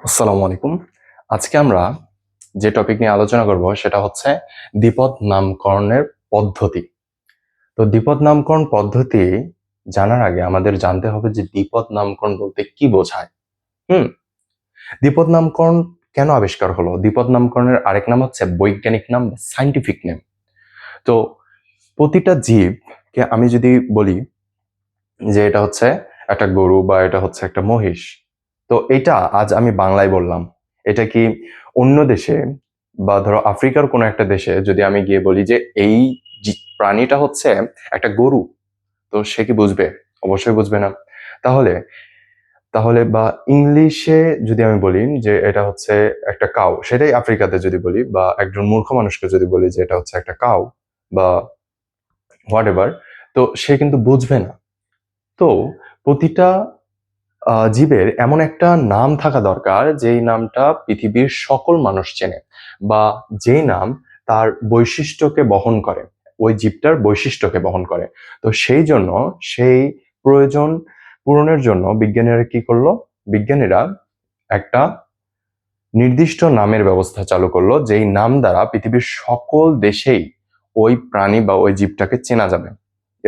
আসসালামু আলাইকুম। আজকে আমরা যে টপিক নিয়ে আলোচনা করব সেটা হচ্ছে দ্বিপদ নামকরণের পদ্ধতি। তো দ্বিপদ নামকরণ পদ্ধতি জানার আগে আমাদের জানতে হবে যে দ্বিপদ নামকরণ বলতে কি বোঝায়। হুম দ্বিপদ নামকরণ কেন আবিষ্কার হলো? দ্বিপদ নামকরণের আরেক নাম হচ্ছে বৈজ্ঞানিক নাম বা সায়েন্টিফিক নেম। তো প্রতিটা জীবকে আমি যদি বলি যে এটা হচ্ছে একটা গরু বা এটা হচ্ছে একটা মহিষ, তো এটা আজ আমি বাংলায় বললাম। এটা কি অন্য দেশে বা ধরো আফ্রিকার কোনো একটা দেশে যদি আমি গিয়ে বলি যে এই প্রাণীটা হচ্ছে একটা গরু, তো সে কি বুঝবে? অবশ্যই বুঝবে না। তাহলে তাহলে বা ইংলিশে যদি আমি বলি যে এটা হচ্ছে একটা কাউ, সেটাই আফ্রিকাতে যদি বলি বা একজন মূর্খ মানুষকে যদি বলি যে এটা হচ্ছে একটা কাউ বা হোয়াট এভার, তো সে কিন্তু বুঝবে না। তো প্রতিটা জীবের এমন একটা নাম থাকা দরকার যেই নামটা পৃথিবীর সকল মানুষ চেনে, বা যেই নাম তার বৈশিষ্ট্যকে বহন করে, ওই জীবটার বৈশিষ্ট্যকে বহন করে। তো সেই জন্য সেই প্রয়োজন পূরণের জন্য বিজ্ঞানীরা কি করলো? বিজ্ঞানীরা একটা নির্দিষ্ট নামের ব্যবস্থা চালু করলো, যেই নাম দ্বারা পৃথিবীর সকল দেশেই ওই প্রাণী বা ওই জীবটাকে চেনা যাবে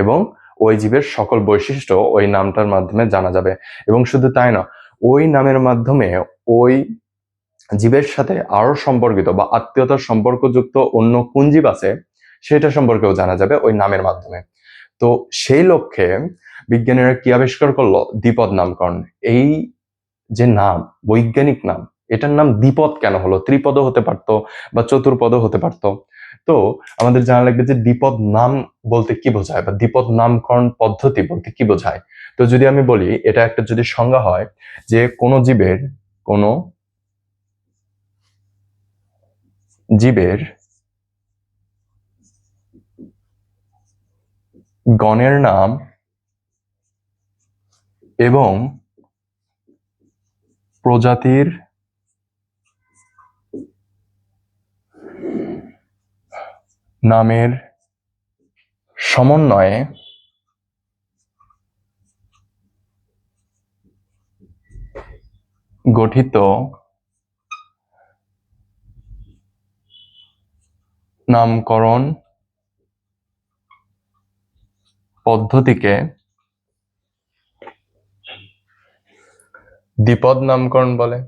এবং ওই জীবের সকল বৈশিষ্ট্য ওই নামটার মাধ্যমে জানা যাবে। এবং শুধু তাই না, ওই নামের মাধ্যমে ওই জীবের সাথে আরো সম্পর্কিত বা আত্মীয়তার সম্পর্কযুক্ত অন্য কোন জীব আছে সেটা সম্পর্কেও জানা যাবে ওই নামের মাধ্যমে। তো সেই লক্ষ্যে বিজ্ঞানীরা কি আবিষ্কার করলো? দ্বিপদ নামকরণ। এই যে নাম, বৈজ্ঞানিক নাম, এটার নাম দ্বিপদ কেন হলো? ত্রিপদও হতে পারতো বা চতুর্পদও হতে পারতো। তো আমাদের জানা লাগবে যে দ্বিপদ নাম বলতে কি বোঝায় বা দ্বিপদ নামকরণ পদ্ধতি বলতে কি বোঝায়। তো যদি আমি বলি, এটা একটা যদি সংজ্ঞা হয় যে কোনো জীবের গণের নাম এবং প্রজাতির নামের সমন্বয়ে গঠিত নামকরণ পদ্ধতিকে দ্বিপদ নামকরণ বলে।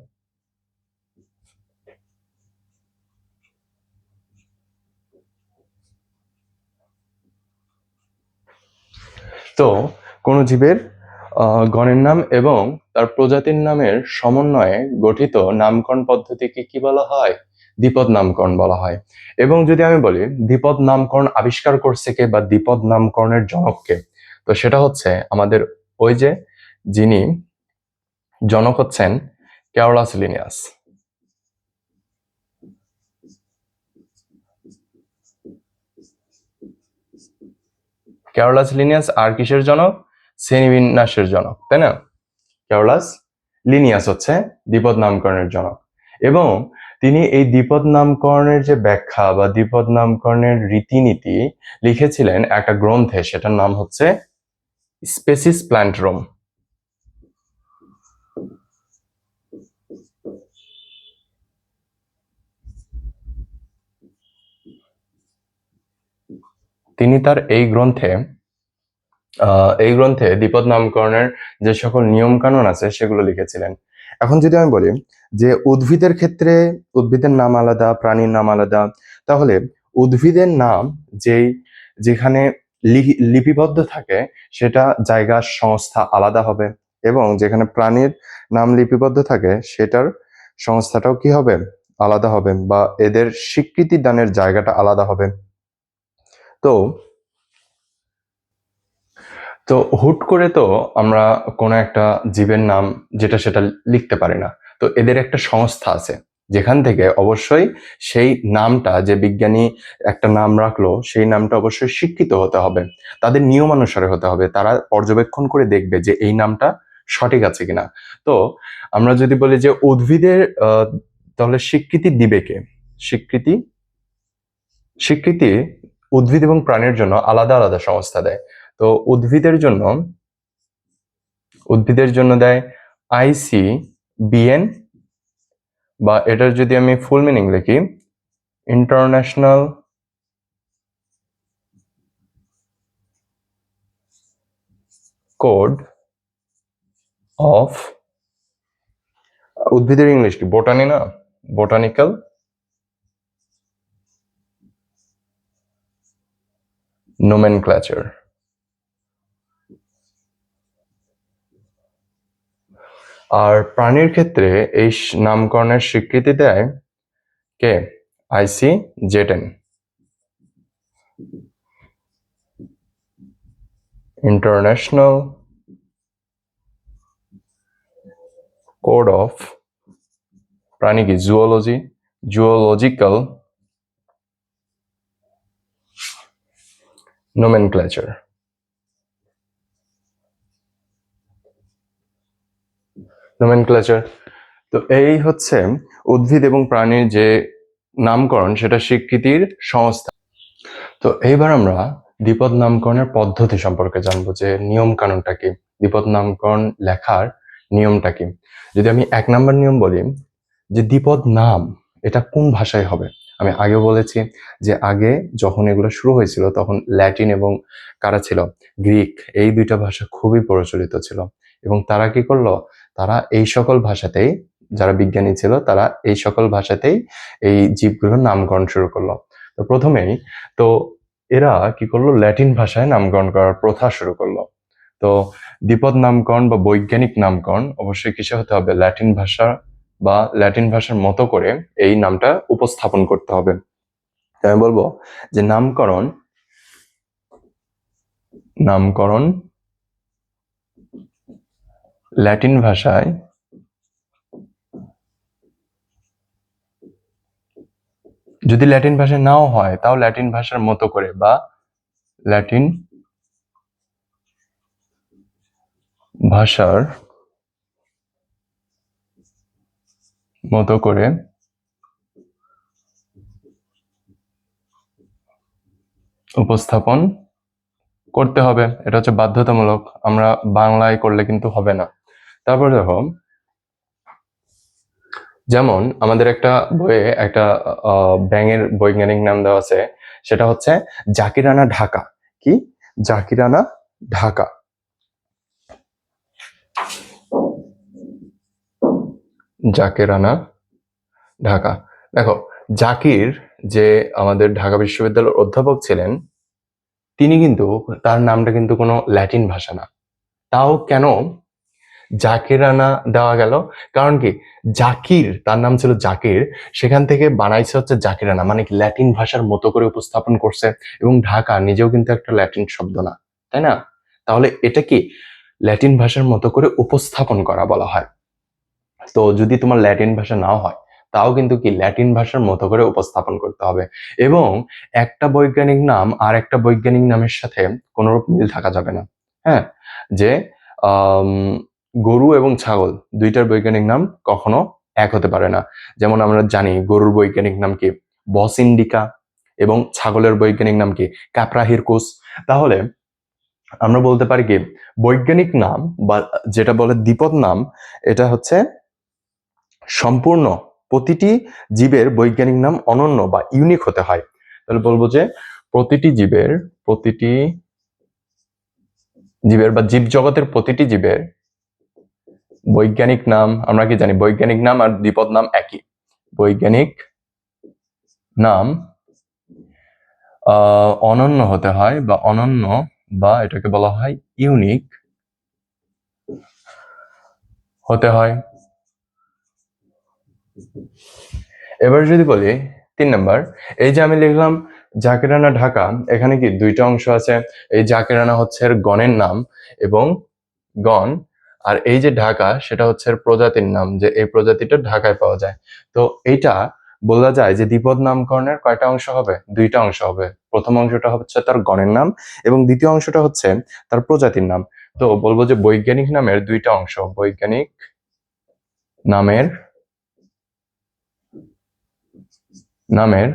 তো কোনো জীবের গণের নাম এবং তার প্রজাতির নামের সমন্বয়ে গঠিত নামকরণ পদ্ধতিকে কি বলা হয়? দ্বিপদ নামকরণ বলা হয়। এবং যদি আমি বলি দ্বিপদ নামকরণ আবিষ্কার করছে কে বা দ্বিপদ নামকরণের জনককে, তো সেটা হচ্ছে আমাদের ওই যে যিনি জনক হচ্ছেন ক্যারোলাস লিনিয়াস। ক্যারোলাস লিনিয়াস আর কিসের জনক? শ্রেণীবিন্যাসের জনক, তাই না? ক্যারোলাস লিনিয়াস হচ্ছে দ্বিপদ নামকরণের জনক। এবং তিনি এই দ্বিপদ নামকরণের যে ব্যাখ্যা বা দ্বিপদ নামকরণের রীতিনীতি লিখেছিলেন একটা গ্রন্থে, সেটার নাম হচ্ছে স্পেসিস প্ল্যান্টারুম। তিনি তার এই গ্রন্থে দ্বিপদ নামকরণের যে সকল নিয়ম কানুন আছে সেগুলো লিখেছিলেন। এখন যদি আমি বলি যে উদ্ভিদের ক্ষেত্রে উদ্ভিদের নাম আলাদা, প্রাণীর নাম আলাদা, তাহলে উদ্ভিদের নাম যেখানে লিপিবদ্ধ থাকে সেটা জায়গার সংস্থা আলাদা হবে, এবং যেখানে প্রাণীর নাম লিপিবদ্ধ থাকে সেটার সংস্থাটাও কি হবে? আলাদা হবে, বা এদের স্বীকৃতি দানের জায়গাটা আলাদা হবে। তো তো হুট করে তো আমরা কোনো একটা জীবের নাম যেটা সেটা লিখতে পারি না। তো এদের একটা সংস্থা আছে যেখান থেকে অবশ্যই সেই নামটা, যে বিজ্ঞানী একটা নাম রাখলো সেই নামটা অবশ্যই স্বীকৃত হতে হবে, তাদের নিয়মানুসারে হতে হবে। তারা পর্যবেক্ষণ করে দেখবে যে এই নামটা সঠিক আছে কিনা। তো আমরা যদি বলি যে উদ্ভিদের তাহলে স্বীকৃতি দিবে কে? স্বীকৃতি স্বীকৃতি উদ্ভিদ এবং প্রাণীর জন্য আলাদা আলাদা সংস্থা দেয়। তো উদ্ভিদের জন্য দেয় ICBN, বা এটার যদি আমি ফুল মিনিং লিখি, ইন্টারন্যাশনাল কোড অফ, উদ্ভিদের ইংলিশ কি বোটানি না, বোটানিক্যাল নোমেনক্লেচার। আর প্রাণীর ক্ষেত্রে এই নামকরণের স্বীকৃতি দেয় কে? ICJN, ইন্টারন্যাশনাল কোড অফ, প্রাণী কি জুওলজি, জুওলজিক্যাল নোমেনক্লেচার। নোমেনক্লেচার। তো এই হচ্ছে উদ্ভিদ এবং প্রাণীর যে নামকরণ সেটা স্বীকৃতির সংস্থা। তো এইবার আমরা দ্বিপদ নামকরণের পদ্ধতি সম্পর্কে জানবো, যে নিয়ম কানুনটা কি, দ্বিপদ নামকরণ লেখার নিয়মটা কি। যদি আমি 1 নম্বর নিয়ম বলি, যে দ্বিপদ নাম এটা কোন ভাষায় হবে। আমি আগে বলেছি যে আগে যখন এগুলো শুরু হয়েছিল তখন ল্যাটিন এবং কারা ছিল, গ্রিক, এই দুইটা ভাষা খুবই প্রচলিত ছিল। এবং তারা কি করলো, তারা এই সকল ভাষাতেই, যারা বিজ্ঞানী ছিল তারা এই সকল ভাষাতেই এই জীবগুলোর নামকরণ শুরু করলো। তো প্রথমেই তো এরা কি করলো, ল্যাটিন ভাষায় নামকরণ করার প্রথা শুরু করলো। তো দ্বিপদ নামকরণ বা বৈজ্ঞানিক নামকরণ অবশ্যই কিসে হতে হবে, ল্যাটিন ভাষা বা ল্যাটিন ভাষার মতো করে এই নামটা উপস্থাপন করতে হবে। আমি বলবো যে নামকরণ ল্যাটিন ভাষায় যদি ল্যাটিন ভাষায় নাও হয় তাও ল্যাটিন ভাষার মতো করে, বা ল্যাটিন ভাষার মতো করে উপস্থাপন করতে হবে। এটা হচ্ছে বাধ্যতামূলক, আমরা বাংলায় করলে কিন্তু হবে না। তারপর দেখো, যেমন আমাদের একটা বইয়ে একটা ব্যাঙের বৈজ্ঞানিক নাম দেওয়া আছে, সেটা হচ্ছে জাকিরানা ঢাকা। কি? জাকিরানা ঢাকা। জাকিরানা ঢাকা। দেখো, জাকির যে আমাদের ঢাকা বিশ্ববিদ্যালয়ের অধ্যাপক ছিলেন, তিনি কিন্তু, তার নামটা কিন্তু কোনো ল্যাটিন ভাষা না। তাও কেন জাকিরানা দেওয়া গেল? কারণ কি, জাকির, তার নাম ছিল জাকির, সেখান থেকে বানাইছে হচ্ছে জাকিরানা, মানে কি ল্যাটিন ভাষার মতো করে উপস্থাপন করছে। এবং ঢাকা নিজেও কিন্তু একটা ল্যাটিন শব্দ না, তাই না? তাহলে এটা কি ল্যাটিন ভাষার মতো করে উপস্থাপন করা বলা হয়। তো যদি তোমার ল্যাটিন ভাষা নাও হয় তাও কিন্তু কি ল্যাটিন ভাষার মতো করে উপস্থাপন করতে হবে। এবং একটা বৈজ্ঞানিক নাম আর একটা বৈজ্ঞানিক নামের সাথে কোনোরূপ মিল থাকা যাবে না। হ্যাঁ, যে আম, গরু এবং ছাগল দুইটার বৈজ্ঞানিক নাম কখনো এক হতে পারে না। যেমন আমরা জানি গরুর বৈজ্ঞানিক নাম কি, বস ইন্ডিকা, এবং ছাগলের বৈজ্ঞানিক নাম কি, ক্যাপ্রাহিরকুস। তাহলে আমরা বলতে পারি কি, বৈজ্ঞানিক নাম বা যেটা বলে দ্বিপদ নাম, এটা হচ্ছে সম্পূর্ণ প্রতিটি জীবের বৈজ্ঞানিক নাম অনন্য বা ইউনিক হতে হয়। তাহলে বলবো যে প্রতিটি জীবের বা জীব জগতের প্রতিটি জীবের বৈজ্ঞানিক নাম, আমরা কি জানি বৈজ্ঞানিক নাম আর দ্বিপদ নাম একই। বৈজ্ঞানিক নাম অনন্য হতে হয়, বা অনন্য, বা এটাকে বলা হয় ইউনিক হতে হয়। এবার যদি বলি 3 নাম্বার, এই যে আমি লিখলাম জাকিরানা ঢাকা, এখানে কি দুইটা অংশ আছে। এই জাকিরানা হচ্ছে এর গণের নাম এবং গণ, আর এই যে ঢাকা সেটা হচ্ছে এর প্রজাতির নাম, যে এই প্রজাতিটা ঢাকায় পাওয়া যায়। তো এইটা বলা যায় যে দ্বিপদ নামকরণের কয়টা অংশ হবে, দুইটা অংশ হবে। প্রথম অংশটা হচ্ছে তার গণের নাম এবং দ্বিতীয় অংশটা হচ্ছে তার প্রজাতির নাম। তো বলবো যে বৈজ্ঞানিক নামের দুইটা অংশ, বৈজ্ঞানিক নামের নামের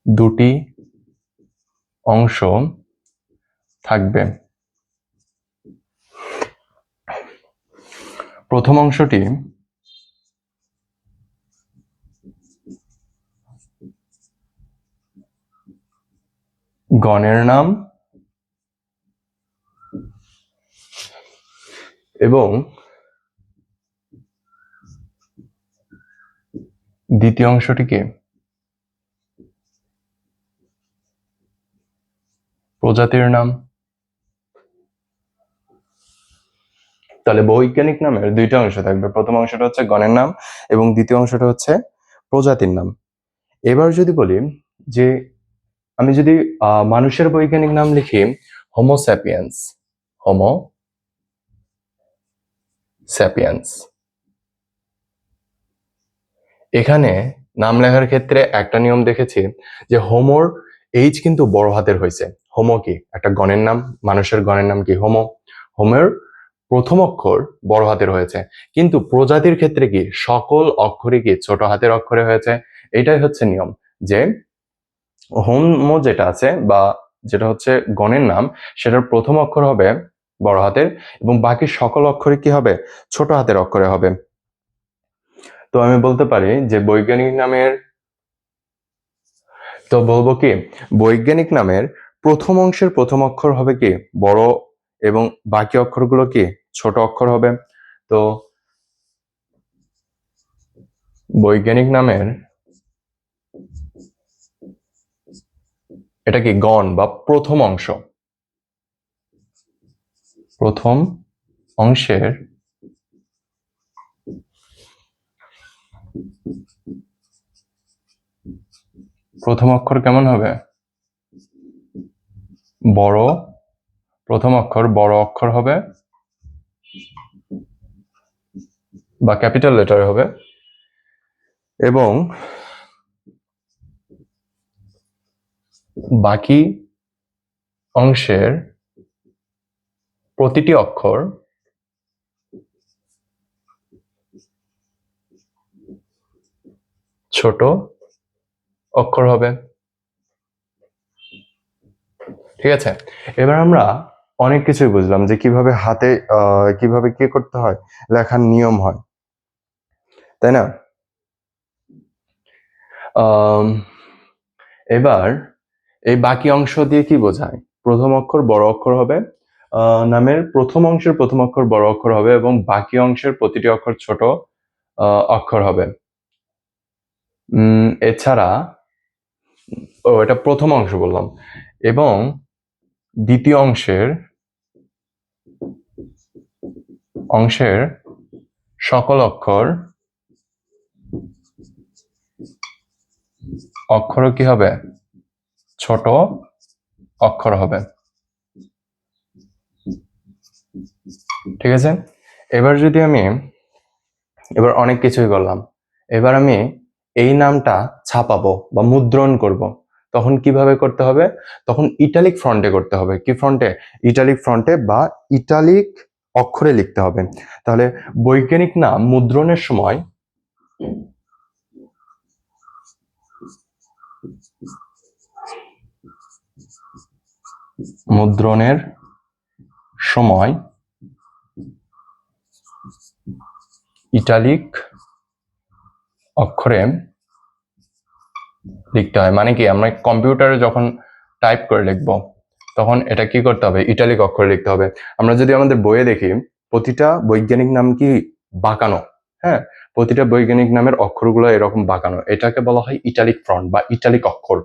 দুটি অংশ থাকবে। প্রথম অংশটি গণের নাম এবং দ্বিতীয় অংশটিকে প্রজাতির নাম। তাহলে বৈজ্ঞানিক নামের দুইটা অংশ থাকবে, প্রথম অংশটা হচ্ছে গণের নাম এবং দ্বিতীয় অংশটা হচ্ছে প্রজাতির নাম। এবার যদি বলি যে আমি যদি মানুষের বৈজ্ঞানিক নাম লিখি হোমো স্যাপিয়েন্স, হোমো স্যাপিয়েন্স, এখানে নাম লেখার ক্ষেত্রে একটা নিয়ম দেখেছি যে হোমোর এইচ কিন্তু বড় হাতের হয়েছে। হোমো কি একটা গণের নাম, মানুষের গণের নাম কি হোমো, হোমের প্রথম অক্ষর বড় হাতের হয়েছে, কিন্তু প্রজাতির ক্ষেত্রে কি সকল অক্ষরই কি ছোট হাতের অক্ষরে হয়েছে। এটাই হচ্ছে নিয়ম যে হোমো যেটা আছে বা যেটা হচ্ছে গণের নাম, সেটার প্রথম অক্ষর হবে বড় হাতের এবং বাকি সকল অক্ষরই কি হবে ছোট হাতের অক্ষরে হবে। তো আমি বলতে পারি যে বৈজ্ঞানিক নামের, তো বলবো কি বৈজ্ঞানিক নামের প্রথম অংশের প্রথম অক্ষর হবে কি বড় এবং বাকি অক্ষরগুলো কি ছোট অক্ষর হবে। তো বৈজ্ঞানিক নামের এটা কি গণ বা প্রথম অংশ, প্রথম অংশের প্রথম অক্ষর কেমন হবে বড়, প্রথম অক্ষর বড় অক্ষর হবে বা ক্যাপিটাল লেটার হবে এবং বাকি অংশের প্রতিটি অক্ষর ছোট অক্ষর হবে। ঠিক আছে, এবার আমরা অনেক কিছুই বুঝলাম যে কিভাবে হাতে কিভাবে কি করতে হয়, লেখার নিয়ম হয়, তাই না? এবার এই বাকি অংশ দিয়ে কি বোঝায়, প্রথম অক্ষর বড় অক্ষর হবে, নামের প্রথম অংশের প্রথম অক্ষর বড় অক্ষর হবে এবং বাকি অংশের প্রতিটি অক্ষর ছোট অক্ষর হবে। এছাড়া এটা প্রথম অংশ বললাম, এবং দ্বিতীয় অংশের সকল অক্ষর কি হবে ছোট অক্ষর হবে। ঠিক আছে, এবার যদি আমি এবার অনেক কিছুই করলাম, এবার আমি এই নামটা ছাপাবো বা মুদ্রণ করব, তখন কিভাবে করতে হবে, তখন ইটালিক ফ্রন্টে করতে হবে। কি ফ্রন্টে? ইটালিক ফ্রন্টে বা ইটালিক অক্ষরে লিখতে হবে। তাহলে বৈজ্ঞানিক নাম মুদ্রণের সময় ইটালিক অক্ষরে লিখতে হয়। মানে কি আমরা কম্পিউটারে যখন টাইপ করে লিখবো তখন এটা কি করতে হবে ইটালিক অক্ষরে লিখতে হবে। আমরা যদি আমাদের বইয়ে দেখি প্রতিটা বৈজ্ঞানিক নাম কি বাঁকানো, হ্যাঁ, প্রতিটা বৈজ্ঞানিক নামের অক্ষরগুলো এরকম বাঁকানো, এটাকে বলা হয় ইটালিক ফ্রন্ট বা ইটালিক অক্ষর।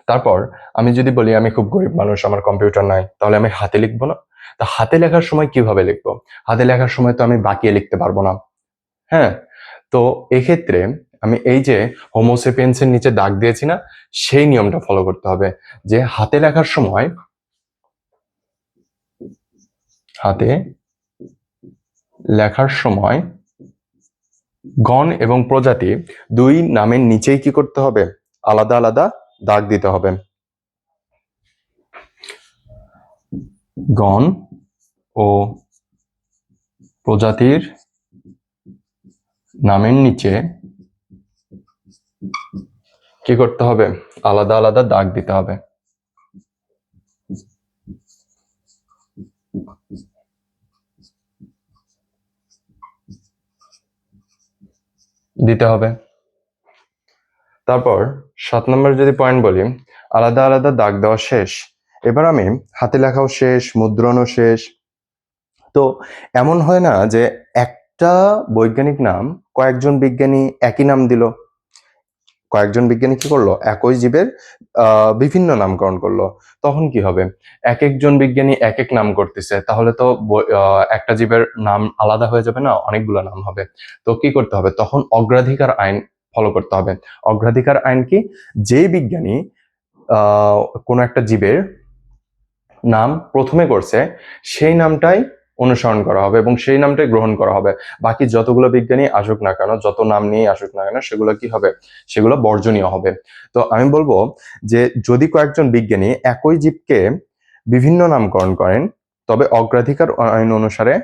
তারপর আমি যদি বলি আমি খুব গরিব মানুষ, আমার কম্পিউটার নাই, তাহলে আমি হাতে লিখবো না? তা হাতে লেখার সময় কিভাবে লিখবো? হাতে লেখার সময় তো আমি বাঁকিয়ে লিখতে পারবো না, হ্যাঁ। তো এক্ষেত্রে আমি এই যে হোমোসেপিয়েন্সের নিচে দাগ দিয়েছি না, সেই নিয়মটা ফলো করতে হবে যে হাতে লেখার সময় গণ এবং প্রজাতি দুই নামের নিচেই কি করতে হবে আলাদা আলাদা দাগ দিতে হবে। গণ ও প্রজাতির নামের নিচে কি করতে হবে আলাদা আলাদা দাগ দিতে হবে। দিতে হবে। তারপর 7 নম্বর যদি পয়েন্ট বলি, আলাদা আলাদা দাগ দেওয়া শেষ। এবার আমি হাতে লেখাও শেষ, মুদ্রণও শেষ। তো এমন হয় না যে একটা বৈজ্ঞানিক নাম কয়েকজন বিজ্ঞানী একই নাম দিল, কয়েকজন বিজ্ঞানী কি করলো, একই জীবের বিভিন্ন নামকরণ করলো। তখন কি হবে, এক একজন বিজ্ঞানী এক এক নাম করতেছে, তাহলে তো একটা জীবের নাম আলাদা হয়ে যাবে না, অনেকগুলো নাম হবে। তো কি করতে হবে, তখন অগ্রাধিকার আইন ফলো করতে হবে। অগ্রাধিকার আইন কি, যেই বিজ্ঞানী কোনো একটা জীবের নাম প্রথমে করছে সেই নামটাই অনুসরণ করা হবে এবং সেই নামটাই গ্রহণ করা হবে। বাকি যতগুলো বিজ্ঞানী আসুক না কেন, যত নাম নিয়ে আসুক না কেন, সেগুলো কি হবে, সেগুলো বর্জনীয় হবে। তো আমি বলবো যে যদি কয়েকজন বিজ্ঞানী একই জীবকে বিভিন্ন নামকরণ করেন, তবে অগ্রাধিকার আইন অনুসারে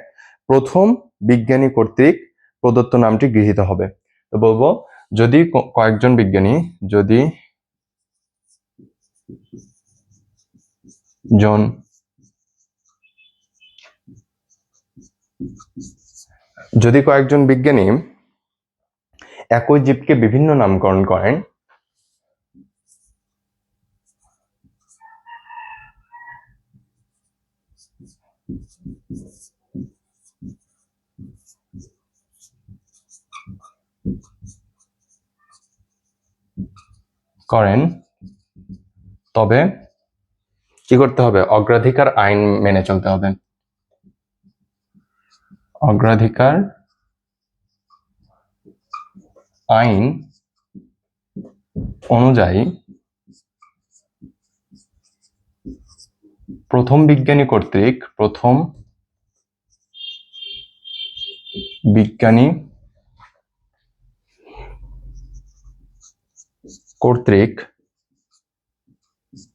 প্রথম বিজ্ঞানী কর্তৃক প্রদত্ত নামটি গৃহীত হবে। তো বলবো, যদি কয়েকজন বিজ্ঞানী যদি জন যদি কয়েকজন বিজ্ঞানী একই জীবকে বিভিন্ন নামকরণ করেন, তবে কি করতে হবে, অগ্রাধিকার আইন মেনে চলতে হবে। অগ্রাধিকার আইন অনুযায়ী প্রথম বিজ্ঞানী কর্তৃক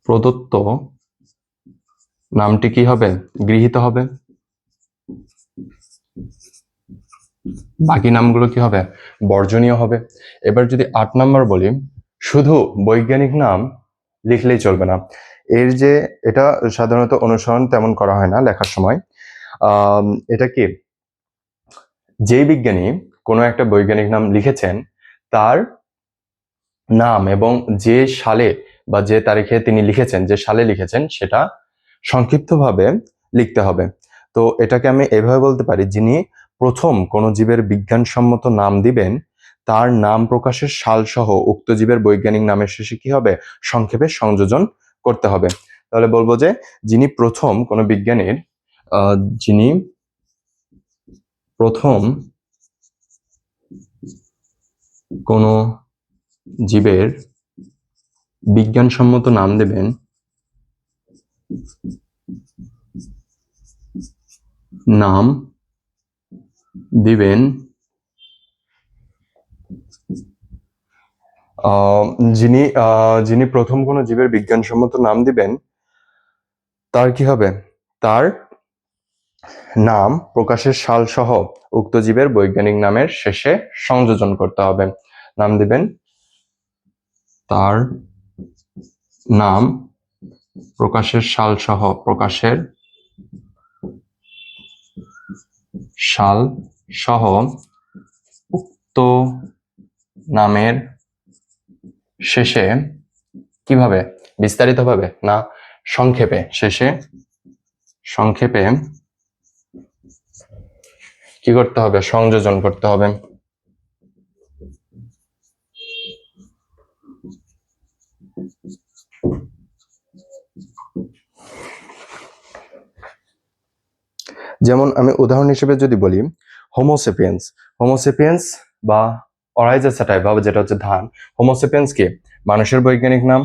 প্রদত্ত নামটি কি হবে, গৃহীত হবে। বাকি নামগুলো কি হবে, বর্জনীয় হবে। এবার যদি 8 নম্বর বলি, শুধু বৈজ্ঞানিক নাম লিখলেই চলবে না। এটা সাধারণত অনুসরণ তেমন করা হয় না লেখার সময়। এটা কি, যেই বিজ্ঞানী কোনো একটা বৈজ্ঞানিক নাম লিখেছেন, তার নাম এবং যে সালে বা যে তারিখে তিনি লিখেছেন, যে সালে লিখেছেন, সেটা সংক্ষিপ্তভাবে লিখতে হবে। তো এটাকে আমি এভাবে বলতে পারি, যিনি প্রথম কোনো জীবের বিজ্ঞানসম্মত নাম দিবেন, তার নাম প্রকাশের সাল সহ উক্ত জীবের বৈজ্ঞানিক নামের শেষে কি হবে, সংক্ষেপে সংযোজন করতে হবে। তাহলে বলবো যে যিনি প্রথম কোনো বিজ্ঞানীর যিনি প্রথম কোনো জীবের বিজ্ঞানসম্মত নাম দেবেন, যিনি প্রথম কোনো জীবের বিজ্ঞানসম্মত নাম দিবেন, তার কি হবে, তার নাম প্রকাশের সাল সহ উক্ত জীবের বৈজ্ঞানিক নামের শেষে সংযোজন করতে হবে। নাম দিবেন, তার নাম প্রকাশের সাল সহ উক্ত নামের শেষে কিভাবে, বিস্তারিতভাবে না সংক্ষেপে, সংক্ষেপে কি করতে হবে, সংযোজন করতে হবে। যেমন আমি উদাহরণ হিসেবে যদি বলি, হোমোসেপিয়েন্স বা অরাইজা স্যাটাইভা, যেটা হচ্ছে ধান, হোমোসেপিয়েন্স কি মানুষের বৈজ্ঞানিক নাম।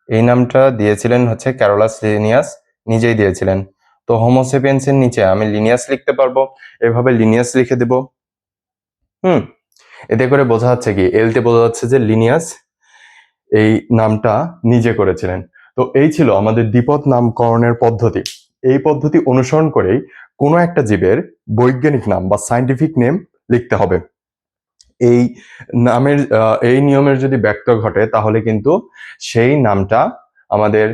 এই নামটা দিয়েছিলেন হচ্ছে ক্যারোলাস লিনিয়াস, নিজেই দিয়েছিলেন। তো হোমোসেপিয়েন্স এর নিচে আমি লিনিয়াস লিখতে পারবো, এভাবে লিনিয়াস লিখে দেব। এতে করে বোঝা যাচ্ছে কি, এলতে বোঝা যাচ্ছে যে লিনিয়াস এই নামটা নিজে করেছিলেন। তো এই ছিল আমাদের দ্বিপদ নামকরণের পদ্ধতি। এই পদ্ধতি অনুসরণ করেই কোনো একটা জীবের বৈজ্ঞানিক নাম বা সায়েন্টিফিক নেম লিখতে হবে। এই নিয়মের যদি ব্যক্ত ঘটে, তাহলে কিন্তু সেই নামটা আমাদের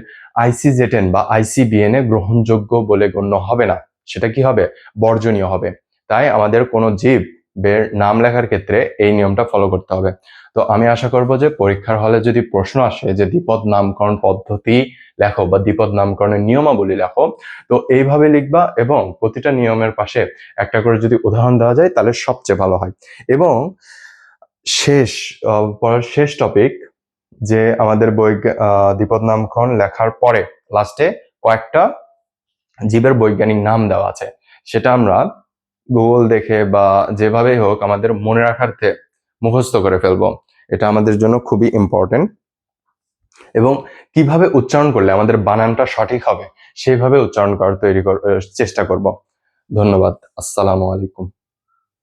ICZN বা ICBN এ গ্রহণযোগ্য বলে গণ্য হবে না। সেটা কি হবে? বর্জনীয় হবে। তাই আমাদের কোনো জীবের নাম লেখার ক্ষেত্রে এই নিয়মটা ফলো করতে হবে। তো আমি আশা করব যে পরীক্ষার হলে যদি প্রশ্ন আসে যে দ্বিপদ নামকরণ পদ্ধতি লেখো বা দ্বিপদ নামকরণের নিয়মাবলী লেখো, তো এইভাবে লিখবা এবং প্রতিটা নিয়মের পাশে একটা করে যদি উদাহরণ দেওয়া যায় তাহলে সবচেয়ে ভালো হয়। এবং শেষ পরের শেষ টপিক যে আমাদের দ্বিপদ নামকরণ লেখার পরে লাস্টে কয়েকটা জীবের বৈজ্ঞানিক নাম দেওয়া আছে, সেটা আমরা গুগল দেখে বা যেভাবেই হোক আমাদের মনে রাখার্থে মুখস্থ করে ফেলবো। এটা আমাদের জন্য খুবই ইম্পর্টেন্ট। এবং কিভাবে উচ্চারণ করলে আমাদের বানানটা সঠিক হবে সেইভাবে উচ্চারণ করার চেষ্টা করব। ধন্যবাদ। আসসালামু আলাইকুম।